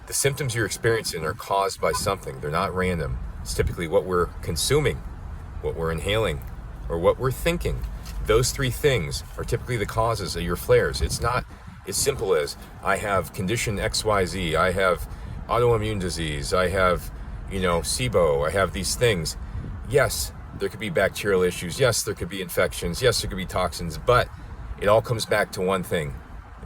The symptoms you're experiencing are caused by something. They're not random. It's typically what we're consuming, what we're inhaling, or what we're thinking. Those three things are typically the causes of your flares. It's not as simple as I have condition XYZ, I have autoimmune disease, I have, SIBO, I have these things. Yes, there could be bacterial issues. Yes, there could be infections. Yes, there could be toxins, but it all comes back to one thing.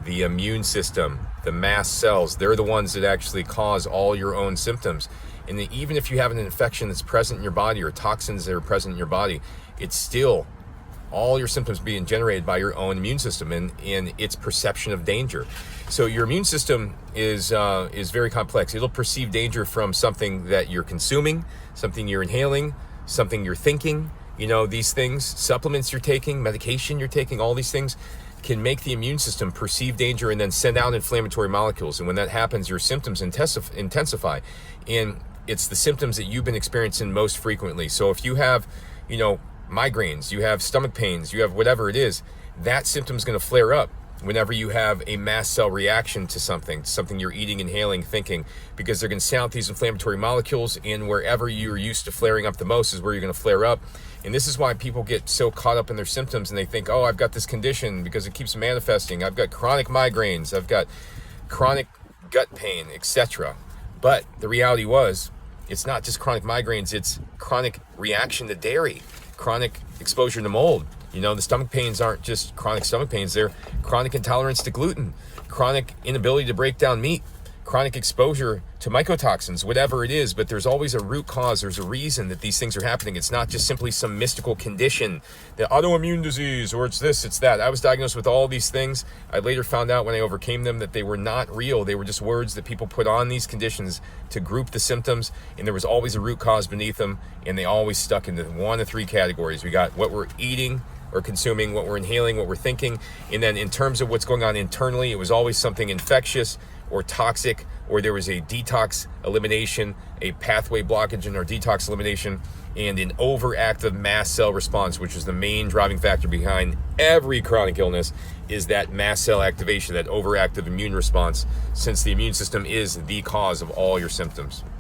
The immune system, the mast cells, they're the ones that actually cause all your own symptoms. And even if you have an infection that's present in your body or toxins that are present in your body, it's still all your symptoms being generated by your own immune system and its perception of danger. So your immune system is very complex. It'll perceive danger from something that you're consuming, something you're inhaling, something you're thinking. These things, supplements you're taking, medication you're taking, all these things can make the immune system perceive danger and then send out inflammatory molecules. And when that happens, your symptoms intensify. And it's the symptoms that you've been experiencing most frequently. So if you have, migraines, you have stomach pains, you have whatever it is, that symptom is going to flare up whenever you have a mast cell reaction to something you're eating, inhaling, thinking, because they're going to send out these inflammatory molecules, and wherever you're used to flaring up the most is where you're going to flare up. And this is why people get so caught up in their symptoms and they think, oh, I've got this condition because it keeps manifesting. I've got chronic migraines, I've got chronic gut pain, etc. But the reality was, it's not just chronic migraines, it's chronic reaction to dairy, chronic exposure to mold. The stomach pains aren't just chronic stomach pains, they're chronic intolerance to gluten, chronic inability to break down meat, chronic exposure to mycotoxins, whatever it is. But there's always a root cause, there's a reason that these things are happening. It's not just simply some mystical condition, the autoimmune disease, or it's this, it's that. I was diagnosed with all these things. I later found out when I overcame them that they were not real. They were just words that people put on these conditions to group the symptoms, and there was always a root cause beneath them, and they always stuck into one of three categories. We got what we're eating or consuming, what we're inhaling, what we're thinking, and then in terms of what's going on internally, it was always something infectious or toxic, or there was a detox elimination, a pathway blockage in our detox elimination, and an overactive mast cell response, which is the main driving factor behind every chronic illness, is that mast cell activation, that overactive immune response, since the immune system is the cause of all your symptoms.